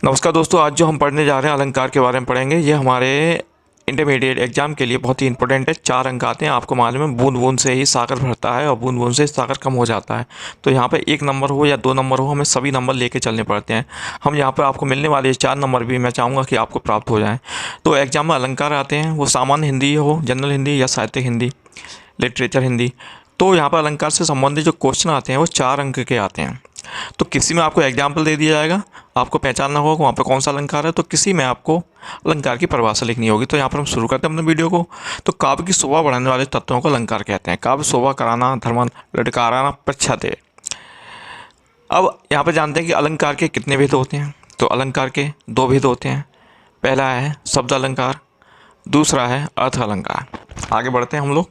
नमस्कार दोस्तों, आज जो हम पढ़ने जा रहे हैं अलंकार के बारे में पढ़ेंगे। ये हमारे इंटरमीडिएट एग्जाम के लिए बहुत ही इंपॉर्टेंट है। 4 अंक आते हैं। आपको मालूम है बूंद बूंद से ही सागर भरता है और बूंद बूंद से सागर कम हो जाता है। तो यहाँ पे 1 नंबर हो या 2 नंबर हो, हमें सभी नंबर लेके चलने पड़ते हैं। हम यहाँ पर आपको मिलने वाले 4 नंबर भी मैं चाहूँगा कि आपको प्राप्त हो जाएँ। तो एग्जाम में अलंकार आते हैं, वो सामान्य हिंदी हो, जनरल हिंदी या साहित्यिक हिंदी, लिटरेचर हिंदी। तो यहाँ पर अलंकार से संबंधित जो क्वेश्चन आते हैं वो 4 अंक के आते हैं। तो किसी में आपको एग्जाम्पल दे दिया जाएगा, आपको पहचानना होगा वहाँ पे कौन सा अलंकार है। तो किसी में आपको अलंकार की परिभाषा लिखनी होगी। तो यहाँ पर हम शुरू करते हैं अपने वीडियो को। तो काव्य की शोभा बढ़ाने वाले तत्वों को अलंकार कहते हैं। काव्य शोभा कराना, धर्मन लटकाराना, प्रच्छते। अब यहाँ पर जानते हैं कि अलंकार के कितने भेद होते हैं। तो अलंकार के 2 भेद होते हैं। पहला है शब्द अलंकार, दूसरा है अर्थ अलंकार। आगे बढ़ते हैं हम लोग।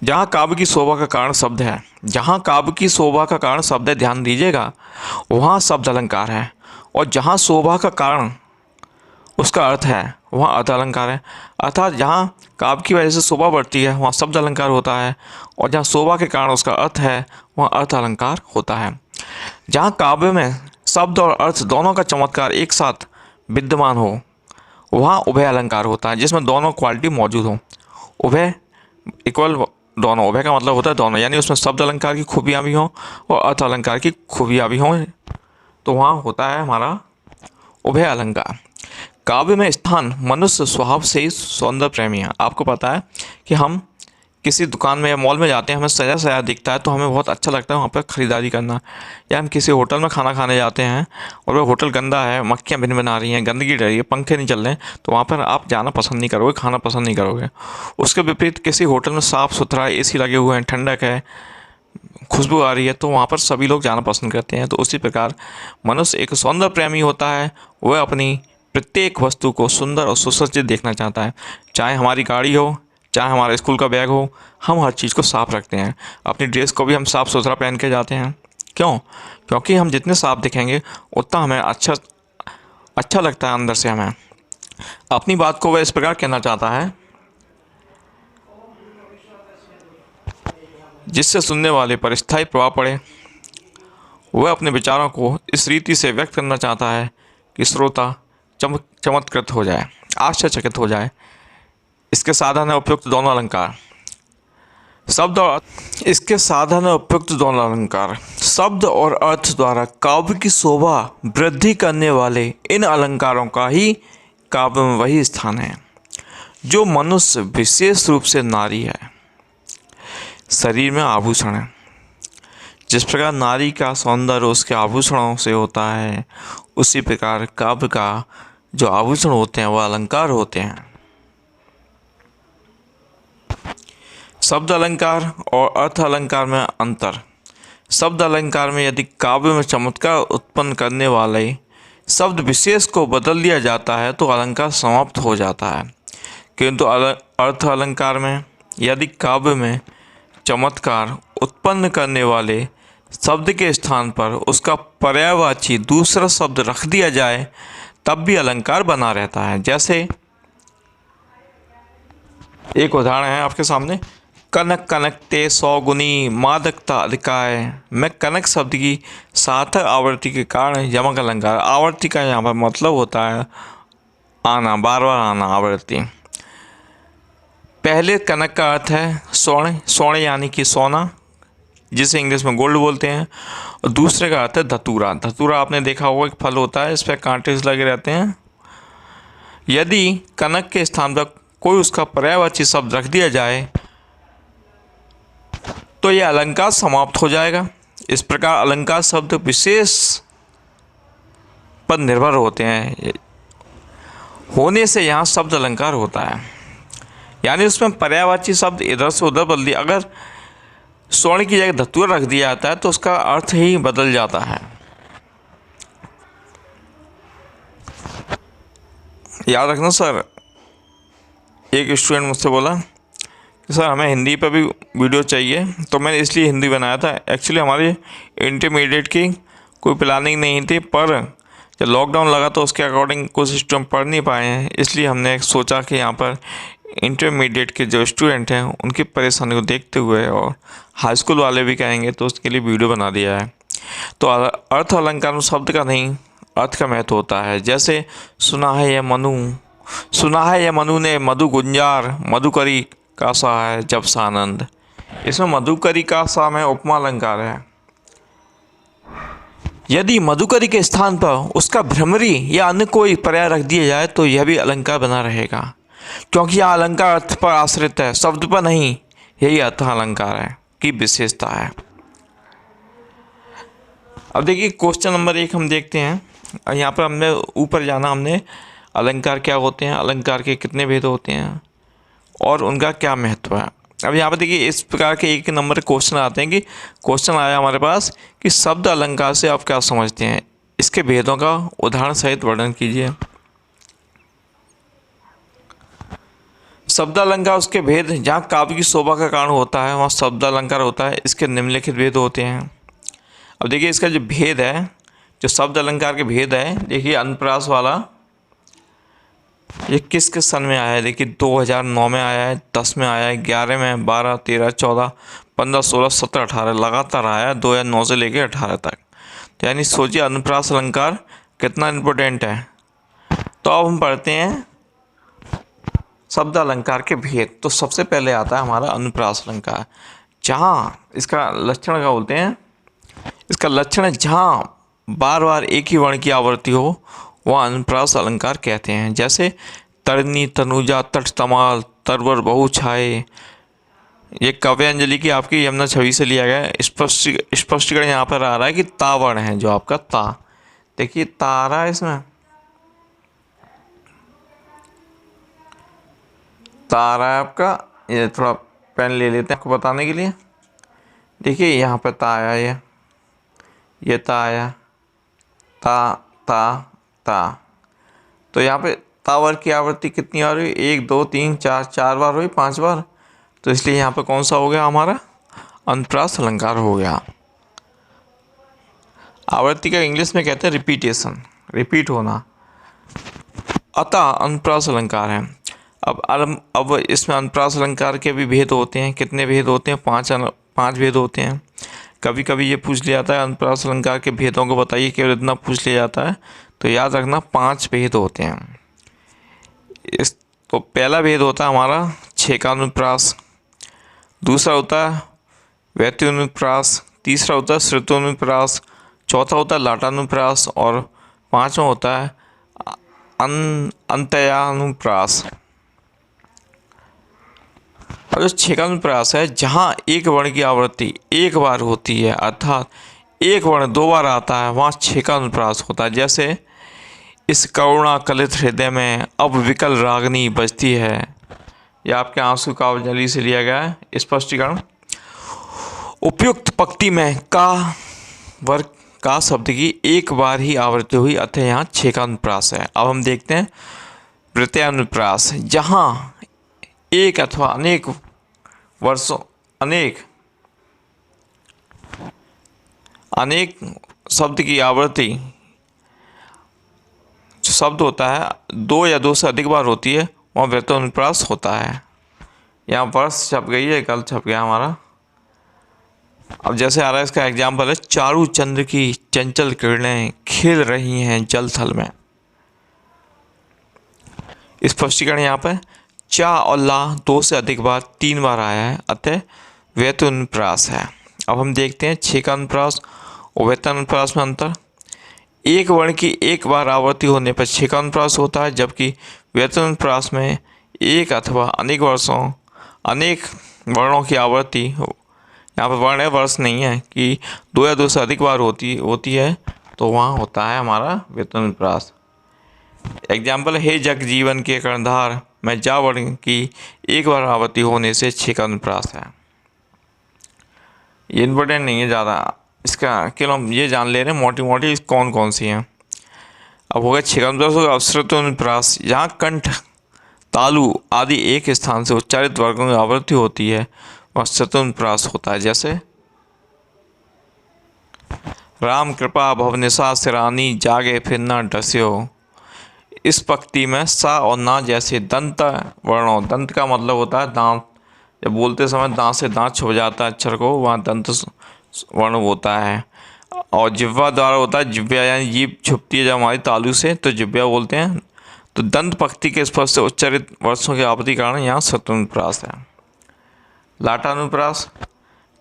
जहाँ काव्य की शोभा का कारण शब्द है, जहाँ काव्य की शोभा का कारण शब्द है, ध्यान दीजिएगा, वहाँ शब्द अलंकार है। और जहाँ शोभा का कारण उसका अर्थ है, वहाँ अर्थ अलंकार है। अर्थात जहाँ काव्य की वजह से शोभा बढ़ती है, वहाँ शब्द अलंकार होता है। और जहाँ शोभा के कारण उसका अर्थ है, वहाँ अर्थ अलंकार होता है। जहाँ काव्य में शब्द और अर्थ दोनों का चमत्कार एक साथ विद्यमान हो, वहाँ उभय अलंकार होता है, जिसमें दोनों क्वालिटी मौजूद हो। उभय इक्वल दोनों, उभय का मतलब होता है दोनों, यानी उसमें शब्द अलंकार की खूबियाँ भी हों और अर्थ अलंकार की खूबियाँ भी हों, तो वहाँ होता है हमारा उभय अलंकार। काव्य में स्थान मनुष्य स्वभाव से ही सौंदर्य प्रेमी है। आपको पता है कि हम किसी दुकान में या मॉल में जाते हैं, हमें सजा सजा दिखता है तो हमें बहुत अच्छा लगता है वहाँ पर ख़रीदारी करना। या हम किसी होटल में खाना खाने जाते हैं और वह होटल गंदा है, मक्खियाँ भिन भिन आ रही हैं, गंदगी रह रही है, पंखे नहीं चल रहे हैं, तो वहाँ पर आप जाना पसंद नहीं करोगे, खाना पसंद नहीं करोगे। उसके विपरीत किसी होटल में साफ़ सुथरा, एसी लगे हुए हैं, ठंडक है, खुशबू आ रही है, तो वहाँ पर सभी लोग जाना पसंद करते हैं। तो उसी प्रकार मनुष्य एक सौंदर्य प्रेमी होता है। वह अपनी प्रत्येक वस्तु को सुंदर और सुसज्जित देखना चाहता है। चाहे हमारी गाड़ी हो, चाहे हमारा स्कूल का बैग हो, हम हर चीज़ को साफ़ रखते हैं। अपनी ड्रेस को भी हम साफ़ सुथरा पहन के जाते हैं। क्यों? क्योंकि हम जितने साफ़ दिखेंगे उतना हमें अच्छा लगता है अंदर से। हमें अपनी बात को वह इस प्रकार कहना चाहता है जिससे सुनने वाले पर स्थायी प्रभाव पड़े। वह अपने विचारों को इस रीति से व्यक्त करना चाहता है कि श्रोता चमत्कृत हो जाए, आश्चर्यचकित हो जाए। इसके साधन है उपयुक्त दोनों अलंकार। इसके साधन है उपयुक्त दोनों अलंकार। शब्द और अर्थ द्वारा काव्य की शोभा वृद्धि करने वाले इन अलंकारों का ही काव्य में वही स्थान है जो मनुष्य, विशेष रूप से नारी है, शरीर में आभूषण है। जिस प्रकार नारी का सौंदर्य उसके आभूषणों से होता है, उसी प्रकार काव्य का जो आभूषण होते हैं वह अलंकार होते हैं। शब्द अलंकार और अर्थ अलंकार में अंतर। शब्द अलंकार में यदि काव्य में चमत्कार उत्पन्न करने वाले शब्द विशेष को बदल दिया जाता है तो अलंकार समाप्त हो जाता है। किंतु अर्थ अलंकार में यदि काव्य में चमत्कार उत्पन्न करने वाले शब्द के स्थान पर उसका पर्यायवाची दूसरा शब्द रख दिया जाए तब भी अलंकार बना रहता है। जैसे एक उदाहरण है आपके सामने, कनक कनकते 100 गुनी मादकता अधिकाय। मैं कनक शब्द की सार्थक आवृत्ति के कारण यमक अलंकार। आवृत्ति का यहाँ पर मतलब होता है आना, बार बार आना, आवृत्ति। पहले कनक का अर्थ है स्वर्ण, स्वर्ण यानी कि सोना, जिसे इंग्लिश में गोल्ड बोलते हैं। और दूसरे का अर्थ है धतूरा। धतूरा आपने देखा होगा, एक फल होता है, इस पर कांटे लगे रहते हैं। यदि कनक के स्थान पर कोई उसका पर्यायवाची शब्द रख दिया जाए तो यह अलंकार समाप्त हो जाएगा। इस प्रकार अलंकार शब्द विशेष पर निर्भर होते हैं होने से यहाँ शब्द अलंकार होता है। यानी उसमें पर्यायवाची शब्द इधर से उधर बदल दिया, अगर स्वर्ण की जगह धतूरा रख दिया जाता है तो उसका अर्थ ही बदल जाता है। याद रखना सर, एक स्टूडेंट मुझसे बोला कि सर हमें हिंदी पर भी वीडियो चाहिए, तो मैंने इसलिए हिंदी बनाया था। एक्चुअली हमारी इंटरमीडिएट की कोई प्लानिंग नहीं थी, पर जब लॉकडाउन लगा तो उसके अकॉर्डिंग कुछ सिस्टम पढ़ नहीं पाए हैं, इसलिए हमने सोचा कि यहाँ पर इंटरमीडिएट के जो स्टूडेंट हैं उनकी परेशानी को देखते हुए और हाई स्कूल वाले भी कहेंगे तो उसके लिए वीडियो बना दिया है। तो तो अर्थ अलंकार में शब्द का नहीं, अर्थ का महत्व होता है। जैसे सुना है यह मनु ने मधु गुंजार, मधुकरी का सा है जब सानंद। इसमें मधुकरी का सा में उपमा अलंकार है। यदि मधुकरी के स्थान पर उसका भ्रमरी या अन्य कोई पर्याय रख दिया जाए तो यह भी अलंकार बना रहेगा, क्योंकि यह अलंकार अर्थ पर आश्रित है, शब्द पर नहीं। यही अर्थ अलंकार है की विशेषता है। अब देखिए क्वेश्चन नंबर 1 हम देखते हैं। यहाँ पर हमने ऊपर जाना, हमने अलंकार क्या होते हैं, अलंकार के कितने भेद होते हैं और उनका क्या महत्व है। अब यहाँ पर देखिए इस प्रकार के 1 नंबर क्वेश्चन आते हैं कि क्वेश्चन आया हमारे पास कि शब्द अलंकार से आप क्या समझते हैं, इसके भेदों का उदाहरण सहित वर्णन कीजिए। शब्द अलंकार उसके भेद, जहाँ काव्य की शोभा का कारण होता है वहाँ शब्द अलंकार होता है। इसके निम्नलिखित भेद होते हैं। अब देखिए इसका जो भेद है, जो शब्द अलंकार के भेद है, देखिए अनुप्रास वाला ये किस किस सन में आया है। देखिए 2009 में आया है, 10 में आया है, 11 में, 12, 13, 14, 15, 16, 17, 18 लगातार आया है 2009 से लेकर 18 तक। तो यानी सोचिए अनुप्रास अलंकार कितना इम्पोर्टेंट है। तो अब हम पढ़ते हैं शब्द अलंकार के भेद। तो सबसे पहले आता है हमारा अनुप्रास अलंकार, जहाँ इसका लक्षण क्या बोलते हैं, इसका लक्षण है जहाँ बार बार एक ही वर्ण की आवृत्ति हो वह अनुप्रास अलंकार कहते हैं। जैसे तरनी, तनुजा, तट, तमाल, तरवर, बहु छाए। ये काव्यांजलि की आपकी यमुना छवि से लिया गया है। स्पष्टीकरण यहाँ पर आ रहा है कि ता वर्ण है, जो आपका ता, देखिए ता आ रहा है इसमें, ता आ रहा है आपका। ये थोड़ा पेन ले लेते हैं आपको बताने के लिए। देखिए यहाँ पर ता आया, ये ता आया, ता ता ता। तो यहाँ पे तावर की आवृत्ति कितनी बार हुई, 1, 2, 3, 4, 4 बार हुई, 5 बार। तो इसलिए यहाँ पे कौन सा हो गया हमारा, अनुप्रास अलंकार हो गया। आवृत्ति का इंग्लिश में कहते हैं रिपीटेशन, रिपीट होना, अतः अनुप्रास अलंकार है। अब इसमें अनुप्रास अलंकार के भी भेद होते हैं। कितने भेद होते हैं, 5 भेद होते हैं। कभी कभी ये पूछ लिया जाता है अनुप्रास अलंकार के भेदों को बताइए, केवल इतना पूछ लिया जाता है। तो याद रखना 5 भेद होते हैं। तो पहला भेद होता है हमारा छेकानुप्रास, दूसरा होता है व्यक्त्युनुप्रास, तीसरा होता है श्रुतोनुप्रास, चौथा होता है लाटानुप्रास और 5वां होता है अंतयानुप्रास। और जो छेकानुप्रास है, जहाँ एक वर्ण की आवृत्ति एक बार होती है, अर्थात एक वर्ण 2 बार आता है, वहाँ छेकानुप्रास होता है। जैसे इस करुणा कलित हृदय में अब विकल रागनी बजती है। यह आपके आंसू काव्यांजलि से लिया गया है स्पष्टीकरण। उपयुक्त पंक्ति में का वर्ग का शब्द की एक बार ही आवृत्ति हुई, अतः यहाँ छेकानुप्रास है। अब हम देखते हैं प्रत्ययानुप्रास, जहाँ एक अथवा अनेक वर्षों अनेक शब्द की आवृत्ति, जो शब्द होता है 2 या 2 से अधिक बार होती है, वहाँ व्यक्त्युनुप्रास होता है। यहाँ वर्ष छप गई है, कल छप गया हमारा। अब जैसे आ रहा है, इसका एग्जाम्पल है चारू चंद्र की चंचल किरणें खिल रही हैं जल थल में। स्पष्टीकरण यहाँ पर चा और ला 2 से अधिक बार 3 बार आया है, अतः व्यक्त्युनुप्रास है। अब हम देखते हैं छेकानुप्रास और व्यक्त्युनुप्रास में अंतर। एक वर्ण की एक बार आवृत्ति होने पर छेकानुप्रास होता है, जबकि व्यक्त्युनुप्रास में एक अथवा अनेक वर्णों की आवृत्ति, यहाँ पर वर्ण है वर्ष नहीं है, कि 2 या 2 से अधिक बार होती है, तो वहाँ होता है हमारा व्यक्त्युनुप्रास। एग्जाम्पल, हे जग जीवन के कर्णधार में जा वर्ण की एक बार आवृत्ति होने से छेकानुप्रास है। ये इम्पोर्टेंट नहीं है ज़्यादा, इसका केवल हम ये जान ले रहे हैं मोटी मोटी कौन कौन सी हैं। अब हो गया छेकानुप्रास, होगा श्रुतोनुप्रास, जहाँ कंठ, तालु आदि एक स्थान से उच्चारित वर्गों की आवृत्ति होती है, वह श्रुतोनुप्रास होता है। जैसे राम कृपा भवनिशा सिरानी जागे फिर न डस्यो। इस पंक्ति में सा और ना जैसे दंत वर्णों, दंत का मतलब होता है दांत, जब बोलते समय दांत से दांत छुप जाता है अक्षर को, वहाँ दंत वर्ण होता है। और जिह्वा द्वारा होता है, जिह्वा यानी जीभ छुपती है जब हमारी तालू से, तो जिह्वा बोलते हैं। तो दंत पंक्ति के स्पर्श से उच्चारित वर्षों के आवृत्ति कारण यहाँ शब्दानुप्रास है। लाटानुप्रास,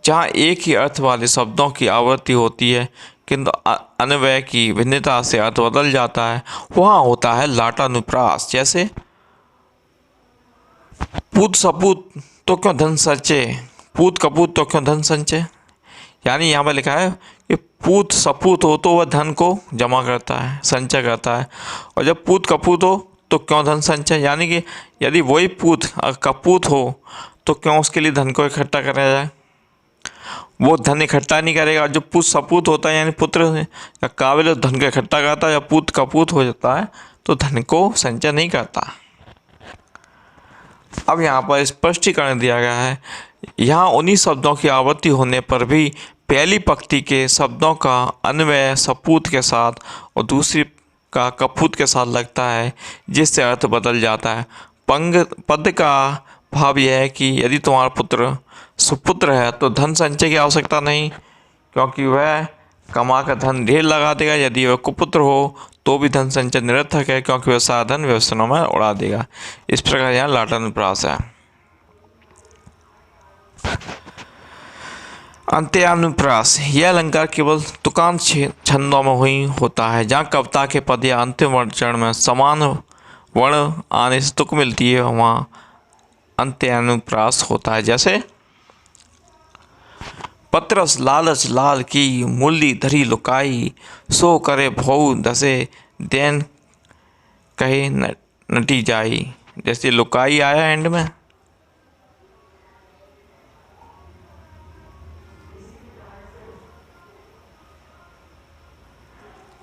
जहाँ एक ही अर्थ वाले शब्दों की आवृत्ति होती है किंतु अन्वय की भिन्नता से अर्थ बदल जाता है, वहाँ होता है लाटानुप्रास। जैसे पूत सपूत तो क्यों धन संचय, पूत कपूत तो क्यों धन संचय। यानी यहाँ पर लिखा है कि पूत सपूत हो तो वह धन को जमा करता है, संचय करता है, और जब पूत कपूत हो तो क्यों धन संचय। यानी कि यदि वही पूत कपूत हो तो क्यों उसके लिए धन को इकट्ठा करा जाए, वो धन इकट्ठा नहीं करेगा। जो पूत सपूत होता है यानी पुत्र का काबिल धन को इकट्ठा करता है, या पूत कपूत हो जाता है तो धन को संचय नहीं करता। अब यहाँ पर स्पष्टीकरण दिया गया है, यहाँ उन्हीं शब्दों की आवृत्ति होने पर भी पहली पंक्ति के शब्दों का अन्वय सपूत के साथ और दूसरी का कपूत के साथ लगता है, जिससे अर्थ बदल जाता है। पद का भाव यह है कि यदि तुम्हारा पुत्र सुपुत्र है तो धन संचय की आवश्यकता नहीं, क्योंकि वह कमा कर धन ढेर लगा देगा। यदि वह कुपुत्र हो तो भी धन संचय निरर्थक है, क्योंकि वह सारा धन व्यसनों में उड़ा देगा। इस प्रकार यहाँ लाटानुप्रास है। अंत्यानुप्रास, यह अलंकार केवल तुकांत छंदों में ही होता है, जहाँ कविता के पद या अंतिम वर्ण चरण में समान वर्ण आने से तुक मिलती है, वहाँ अंत्यानुप्रास होता है। जैसे पत्रस लालच लाल की, मूली धरी लुकाई, सो करे भौ दसे, देन कहे नटी जाई। जैसे लुकाई आया एंड में,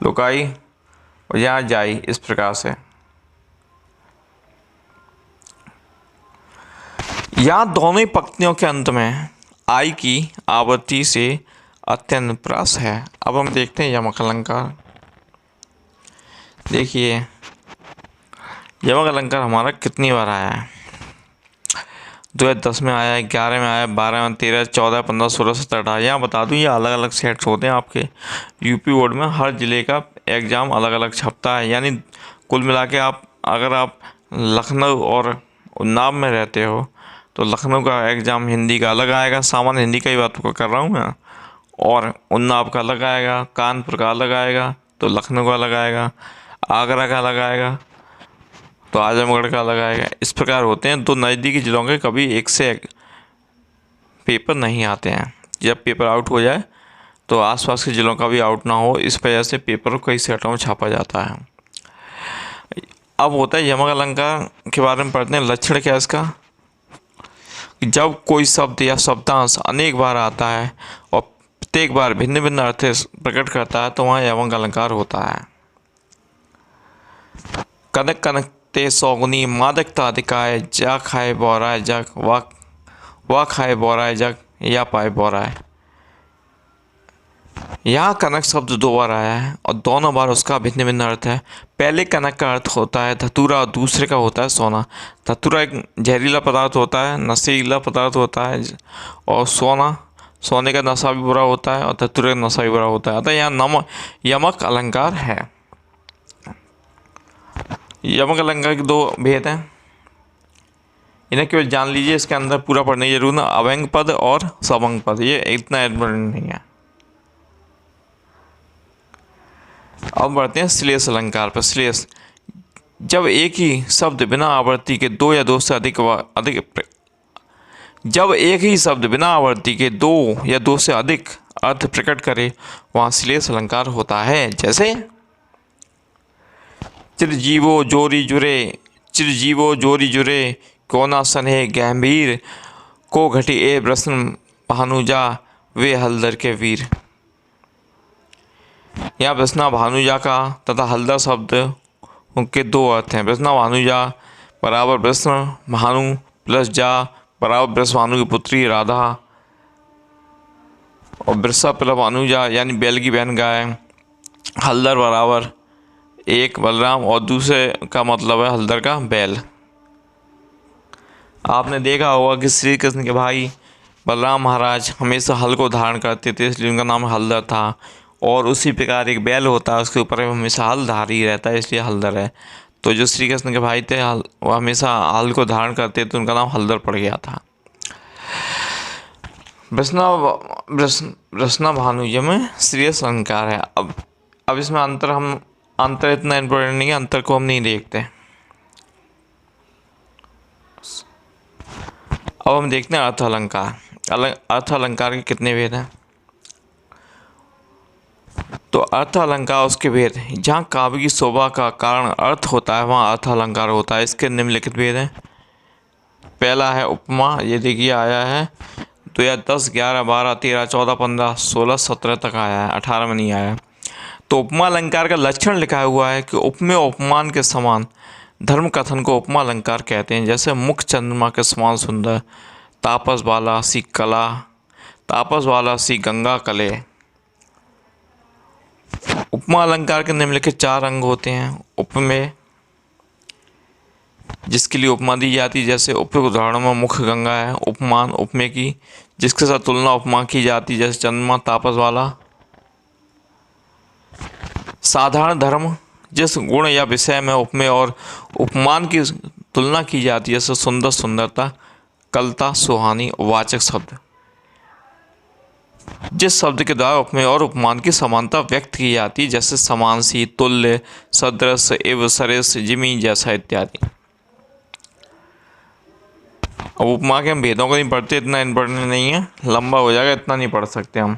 लुकाई और यहाँ जाई, इस प्रकार से। यहाँ दोनों ही पंक्तियों के अंत में आई की आवृत्ति से अंत्यानुप्रास है। अब हम देखते हैं यमक अलंकार। देखिए यमक अलंकार हमारा कितनी बार आया है। 2010 में आया है, 11 में आया, 12 में, 13, 14, 15, 16, 17, 18। यहाँ बता दूँ ये अलग अलग सेट्स होते हैं आपके यूपी बोर्ड में। हर ज़िले का एग्ज़ाम अलग अलग छपता है, यानी कुल मिला के अगर आप लखनऊ और उन्नाव में रहते हो तो लखनऊ का एग्ज़ाम हिंदी का अलग आएगा, सामान्य हिंदी का ही बात कर रहा हूँ मैं, और उन्नाव का अलग आएगा, कानपुर का अलग आएगा, तो लखनऊ का अलग आएगा, आगरा का अलग आएगा, तो आजमगढ़ का अलग आएगा। इस प्रकार होते हैं। तो नज़दीकी ज़िलों के कभी एक से एक पेपर नहीं आते हैं। जब पेपर आउट हो जाए तो आसपास के ज़िलों का भी आउट ना हो, इस वजह से पेपर कई सेटों में छापा जाता है। अब होता है यमक अलंकार के बारे में पढ़ते हैं। लक्षण क्या है इसका, जब कोई शब्द या शब्दांश अनेक बार आता है और प्रत्येक बार भिन्न भिन्न अर्थ प्रकट करता है तो वहाँ यमक अलंकार होता है। कनक कनक ते सौगुनी मादकता अधिकाय, जा खाए बोराय जग, वाह खाए बोराय जग, या पाए बोराय। यहाँ कनक शब्द 2 बार आया है और दोनों बार उसका भिन्न भिन्न अर्थ है। पहले कनक का अर्थ होता है धतूरा और दूसरे का होता है सोना। धतूरा एक जहरीला पदार्थ होता है, नशीला पदार्थ होता है, और सोने का नशा भी बुरा होता है और धतूरे का नशा भी बुरा होता है। अतः यहाँ यमक अलंकार है। यमक अलंकार के 2 भेद हैं, इन्हें केवल जान लीजिए, इसके अंदर पूरा पढ़ने की जरूरत है। अव्यंग पद और सवंग पद, ये इतना इम्पोर्टेंट नहीं है। अब बढ़ते हैं श्लेष अलंकार पर। श्लेष, जब एक ही शब्द बिना आवृत्ति के 2 या 2 से अधिक अर्थ प्रकट करे वहाँ श्लेष अलंकार होता है। जैसे चिरजीवो जोरी जुरे, कोना सने गंभीर, को घटी ए प्रश्न भानुजा, वे हलदर के वीर। यहाँ प्रश्ना भानुजा का तथा हलदर शब्द उनके 2 अर्थ हैं। प्रश्ना भानुजा बराबर प्रश्न भानु प्लस जा बराबर वृष भानु की पुत्री राधा, और वृषा प्लस भानुजा यानी बैल की बहन गाय। हलदर बराबर एक बलराम और दूसरे का मतलब है हलदर का बैल। आपने देखा होगा कि श्री कृष्ण के भाई बलराम महाराज हमेशा हल को धारण करते थे, इसलिए उनका नाम हलदर था। और उसी प्रकार एक बैल होता है, उसके ऊपर हमेशा हल धारी रहता है, इसलिए हलदर है। तो जो श्री कृष्ण के भाई थे वो हमेशा हल को धारण करते, तो उनका नाम हलदर पड़ गया था। वृषणा भानुज में श्रेयस अलंकार है। अब इसमें अंतर इतना इम्पोर्टेंट नहीं है, अंतर को हम नहीं देखते। अब हम देखते हैं अर्थ अलंकार। अर्थ अलंकार के कितने भेद हैं? तो अर्थ अलंकार उसके भेद, जहाँ काव्य की शोभा का कारण अर्थ होता है वहाँ अर्थ अलंकार होता है। इसके निम्नलिखित भेद हैं। पहला है उपमा, ये देखिए आया है 2010, 11, 12, 13, 14, 15, 16, 17 तक आया है, 18 में नहीं आया। तो उपमा अलंकार का लक्षण लिखा हुआ है कि उपमेय उपमान के समान धर्म कथन को उपमा अलंकार कहते हैं। जैसे मुख चंद्रमा के समान सुंदर, तापस वाला सी कला, तापस वाला सी गंगा कले। उपमा अलंकार के निम्नलिखित 4 अंग होते हैं। उपमेय, जिसके लिए उपमा दी जाती है, जैसे उपयुक्त उदाहरणों में मुख गंगा है। उपमान, उपमेय की जिसके साथ तुलना उपमा की जाती है, जैसे चंद्रमा, तापस वाला। साधारण धर्म, जिस गुण या विषय में उपमेय और उपमान की तुलना की जाती है, जैसे सुंदर, सुंदरता, कलता, सुहानी। वाचक शब्द, जिस शब्द के द्वारा उपमेय और उपमान की समानता व्यक्त की जाती है, जैसे समानसी, तुल्य, सदृश, एव, सरिस, जिमी जैसा इत्यादि। अब उपमा के हम भेदों को नहीं पढ़ते, इतना इम्पोर्टेंट नहीं है, लंबा हो जाएगा, इतना नहीं पढ़ सकते हम।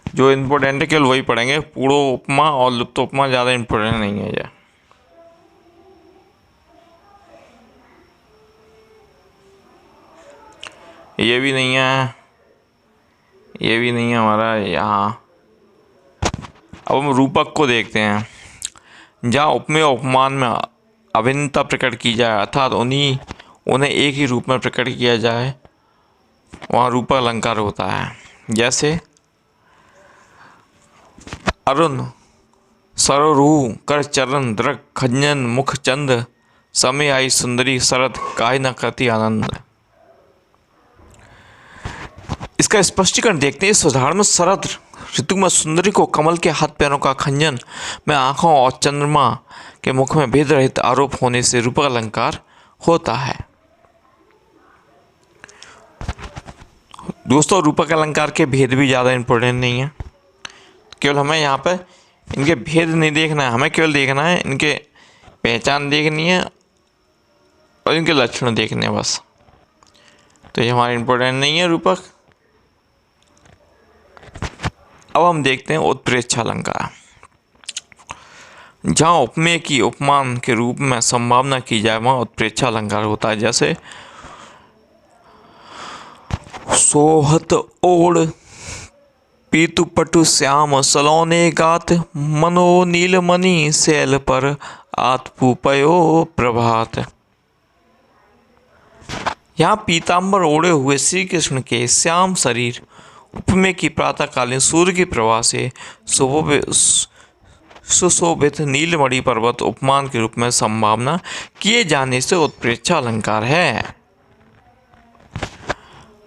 जो इम्पोर्टेंट है केवल वही पढ़ेंगे। पूर्व उपमा और लुप्त उपमा ज़्यादा इम्पोर्टेंट नहीं है। ये भी नहीं है, ये भी नहीं है हमारा यहाँ। अब हम रूपक को देखते हैं। जहाँ उपमेय उपमान में अभिन्नता प्रकट की जाए, अर्थात उन्हें एक ही रूप में प्रकट किया जाए, वहाँ रूपक अलंकार होता है। जैसे अरुण, सरोरू, कर चरण, दृक, खंजन, मुख चंद, समय आई सुंदरी, शरद, काहे न करती आनंद। इसका स्पष्टीकरण देखते हैं। इस उदाहरण में शरद ऋतु में सुंदरी को कमल के हाथ पैरों का, खंजन में आंखों और चंद्रमा के मुख में भेद रहित आरोप होने से रूपक अलंकार होता है। दोस्तों, रूपक अलंकार के भेद भी ज़्यादा इम्पोर्टेंट नहीं है, केवल हमें यहाँ पर इनके भेद नहीं देखना है, हमें केवल देखना है इनके पहचान देखनी है और इनके लक्षण देखने हैं बस। तो ये हमारा इम्पोर्टेंट नहीं है रूपक। अब हम देखते हैं उत्प्रेक्षा अलंकार। जहाँ उपमेय की उपमान के रूप में संभावना की जाए, वहाँ उत्प्रेक्षा अलंकार होता है। जैसे सोहत ओढ़, पीतु पटु श्याम, सलोने गात, मनो नीलमणि शैल पर, आतपु पयो प्रभात। यहाँ पीताम्बर ओढ़े हुए श्री कृष्ण के श्याम शरीर उपमेय की प्रातःकालीन सूर्य की प्रभा से सुशोभित नीलमणि पर्वत उपमान के रूप में संभावना किए जाने से उत्प्रेक्षा अलंकार है।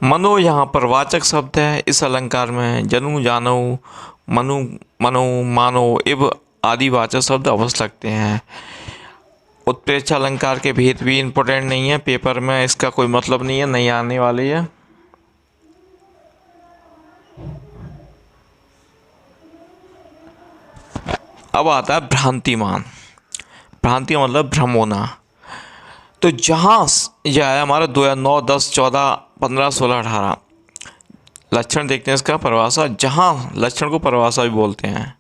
मनो यहाँ पर वाचक शब्द है। इस अलंकार में जनु, जानव, मनु, मनो, मानो एव आदि वाचक शब्द अवश्य लगते हैं। उत्प्रेक्षा अलंकार के भेद भी इम्पोर्टेंट नहीं है, पेपर में इसका कोई मतलब नहीं है, नहीं आने वाली है। अब आता है भ्रांतिमान। भ्रांति मतलब भ्रम होना। तो जहाँ यह है हमारा 2009, 10, 14, 15, 16, 18 लक्षण देखते हैं इसका परिभाषा। जहाँ लक्षण को परिभाषा भी बोलते हैं।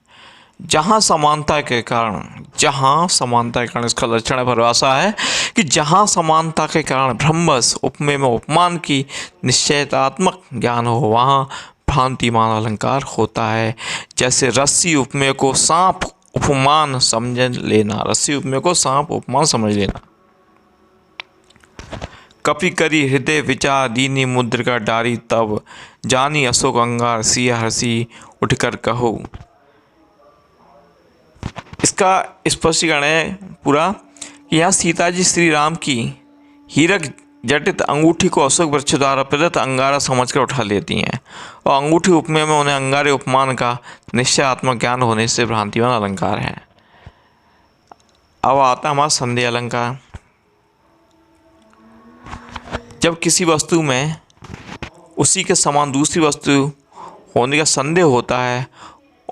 जहाँ समानता के कारण, जहाँ समानता के कारण इसका लक्षण है, परिभाषा है कि जहाँ समानता के कारण भ्रमवश उपमेय में उपमान की निश्चयतात्मक ज्ञान हो, वहाँ भ्रांतिमान अलंकार होता है। जैसे रस्सी उपमेय को सांप उपमान समझ लेना, रस्सी उपमेय को सांप उपमान समझ लेना। कपि करी हृदय विचार, दीनी मुद्रिका डारी, तब जानी अशोक अंगार, सिया हर्षी उठकर कहो। इसका स्पष्टीकरण है पूरा कि यहाँ सीता जी श्री राम की हीरक जटित अंगूठी को अशोक वृक्ष द्वारा प्रदत्त अंगारा समझकर उठा लेती हैं और अंगूठी उपमेय में उन्हें अंगारे उपमान का निश्चयात्मक ज्ञान होने से भ्रांतिवान अलंकार है। अब आता है हमारा संदेह अलंकार। जब किसी वस्तु में उसी के समान दूसरी वस्तु होने का संदेह होता है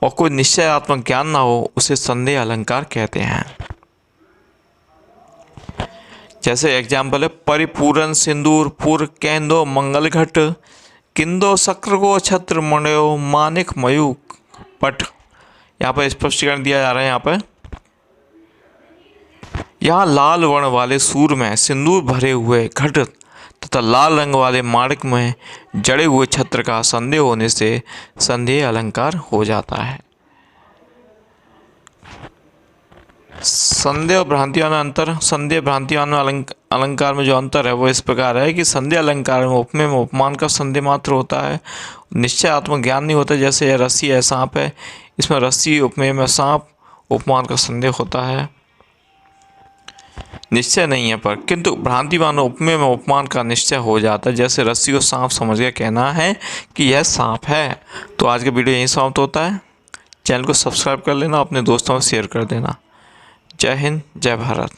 और कोई निश्चयात्मक ज्ञान ना हो, उसे संदेह अलंकार कहते हैं। जैसे एग्जाम्पल है, परिपूरन सिंदूर पुर केंदो मंगल घट किंदो शक्र को छत्र मणयो मानिक मयूक पट। यहाँ पर स्पष्टीकरण दिया जा रहा है। यहाँ लाल वर्ण वाले सूर में सिंदूर भरे हुए घट तथा लाल रंग वाले माणिक में जड़े हुए छत्र का संदेह होने से संदेह अलंकार हो जाता है। संदेह और भ्रांतिवान में अंतर। संदेह भ्रांतिवान में अलंकार में जो अंतर है वो इस प्रकार है कि संदेह अलंकार में उपमेय में उपमान का संदेह मात्र होता है, निश्चयात्मक ज्ञान नहीं होता। जैसे यह रस्सी है, सांप है, इसमें रस्सी उपमेय में सांप, उपमान का संदेह होता है, निश्चय नहीं है। पर किंतु भ्रांतिवान उपमेय में उपमान का निश्चय हो जाता है। जैसे रस्सी को सांप समझ के कहना है कि यह सांप है। तो आज का वीडियो यहीं समाप्त होता है। चैनल को सब्सक्राइब कर लेना, अपने दोस्तों को शेयर कर देना। जय हिंद, जय भारत।